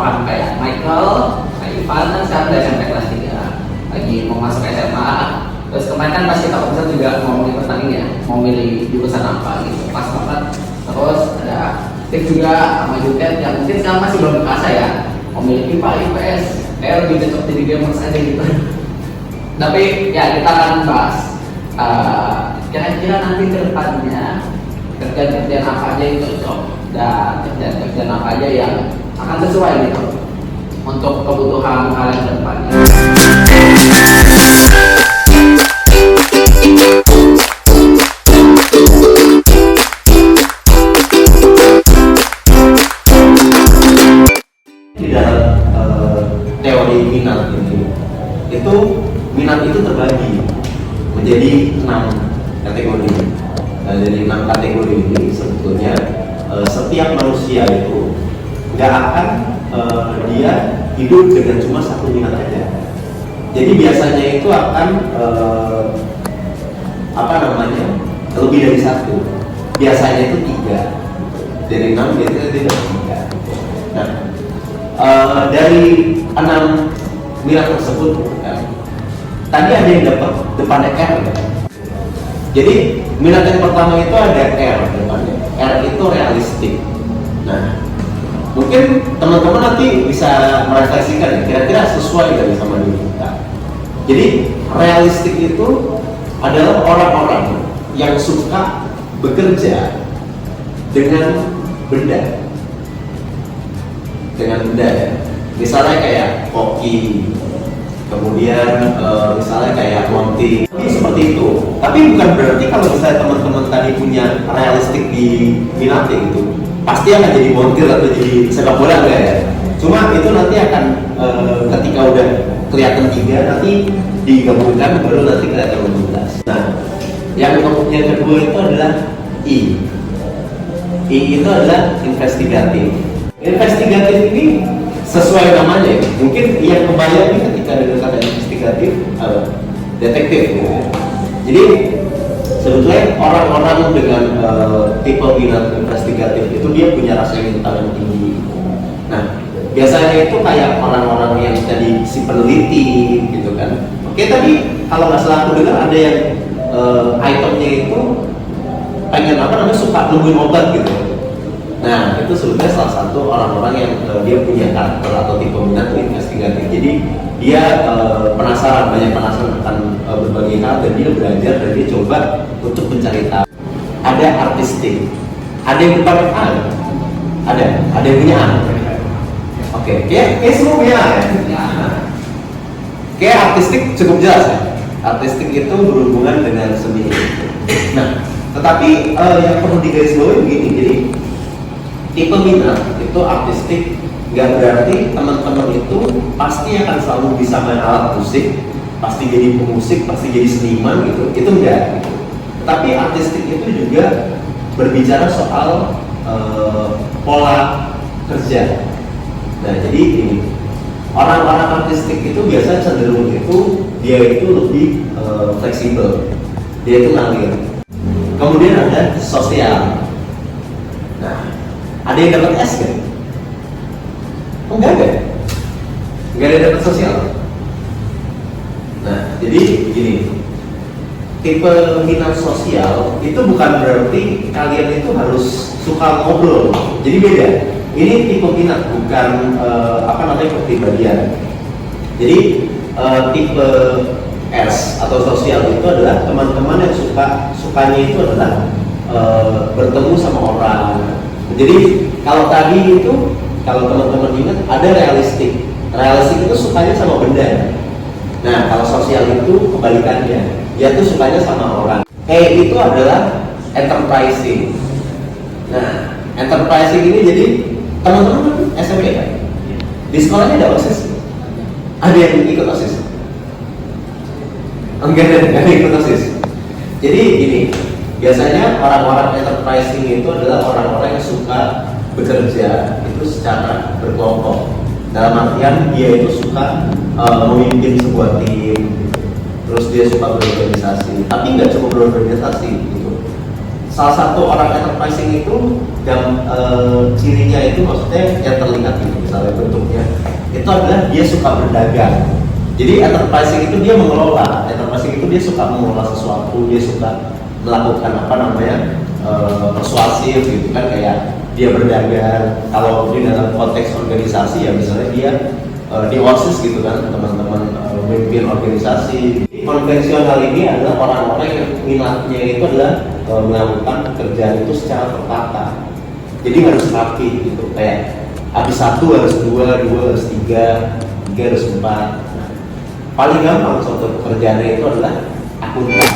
orang kayak Michael, kayak Ivan kan sekarang udah SMP kelas 3 lagi mau masuk SMA. Terus kemarin kan pas kita konser juga mau milih pertanding ya, mau milih jurusan apa gitu, pas banget. Terus ada Steve juga sama Jutet yang mungkin sekarang masih belum kerasa ya, mau milih IPA, IPS, kayak lebih cocok jadi gamers aja gitu. Tapi ya kita akan bahas kira-kira nanti ke depannya kerjaan-kerjaan apa aja yang cocok dan kerjaan-kerjaan apa aja yang akan sesuai gitu untuk kebutuhan kalian ke depannya. Di dalam teori minat itu terbagi menjadi 6 kategori. Nah, dari 6 kategori ini sebetulnya setiap manusia itu nggak akan dia hidup dengan cuma satu minat aja. Jadi biasanya itu akan lebih dari satu. Biasanya itu 3. Dari 6 biasanya tidak 3. Nah, dari 6 minat tersebut kan, tadi ada yang dapat depannya R kan? Jadi minat yang pertama itu ada R depannya. R itu realistik. Nah, mungkin teman-teman nanti bisa merefleksikan ya, kira-kira sesuai dari sama diri kita. Jadi realistik itu adalah orang-orang yang suka bekerja dengan benda. Ya. Misalnya kayak koki, kemudian misalnya kayak montir, seperti itu. Tapi bukan berarti kalau misalnya teman-teman tadi punya realistik di minatnya gitu, pasti akan jadi montir atau jadi sepak bola enggak ya? Cuma itu nanti akan ketika udah kelihatan 3 nanti digabungkan baru nanti kelihatan 12. Nah, yang kedua itu adalah I. I itu adalah investigatif. Investigatif ini sesuai namanya, mungkin yang kebayang ini ketika dengan kata investigatif detektif gitu. Jadi sebetulnya orang-orang dengan tipe minat investigatif itu dia punya rasa ingin tahu yang tinggi. Nah, biasanya itu kayak orang-orang yang tadi si peneliti gitu kan. Oke, tadi kalau nggak salah aku dengar ada yang itemnya itu pengen suka nemuin obat gitu. Nah, itu sebetulnya salah satu orang-orang yang dia punya karakter atau tipe minat investigatif. Jadi dia banyak penasaran akan berbagai hal dan dia belajar dan dia coba untuk mencari tahu. Ada artistik. Ada yang depan A? Ada yang punya A? Oke, kayak semua punya A ya? Kayak artistik cukup jelas ya? Artistik itu berhubungan dengan seni. Nah, tetapi yang perlu digarisbawahi begini, jadi tipe minat itu artistik nggak berarti teman-teman itu pasti akan selalu bisa main alat musik, pasti jadi pemusik, pasti jadi seniman gitu, itu enggak gitu. Tapi artistik itu juga berbicara soal pola kerja. Nah, jadi ini orang-orang artistik itu biasanya cenderung itu dia itu lebih fleksibel, dia itu ngalir. Kemudian ada sosial. Nah, ada yang dapat S kan? Enggak ada. Enggak ada yang dapat sosial. Nah, jadi gini, tipe minat sosial itu bukan berarti kalian itu harus suka ngobrol. Jadi beda. Ini tipe minat, bukan kepribadian. Jadi tipe S atau sosial itu adalah teman-teman yang sukanya itu adalah bertemu sama orang. Jadi kalau tadi itu, kalau teman-teman ingat ada realistik. Realistik itu sukanya sama benda. Nah, kalau sosial itu kebalikannya, dia tuh sukanya sama orang. E itu adalah enterprising. Nah, enterprising ini jadi teman-teman SMP kan? Di sekolahnya ada OSIS? Ada yang ikut OSIS? Enggak ada ikut OSIS. Jadi gini, biasanya orang-orang enterprising itu adalah orang-orang yang suka bekerja itu secara berkelompok. Dalam artian dia itu suka memimpin sebuah tim, terus dia suka berorganisasi. Tapi nggak cukup berorganisasi gitu. Salah satu orang enterprising itu yang cirinya itu maksudnya yang terlihat gitu. misalnya bentuknya, itu adalah dia suka berdagang. Jadi enterprising itu dia mengelola, enterprising itu dia suka mengelola sesuatu, dia suka melakukan apa namanya persuasif gitu kan, kayak dia berdagang. Kalau di dalam konteks organisasi ya misalnya dia di OSIS gitu kan, teman-teman memimpin organisasi. Konvensional ini adalah orang-orang yang minatnya itu adalah melakukan pekerjaan itu secara tertata. Jadi harus rapi gitu, kayak habis satu harus dua, dua harus tiga, tiga harus empat. Nah, paling gampang suatu pekerjaannya itu adalah akuntan.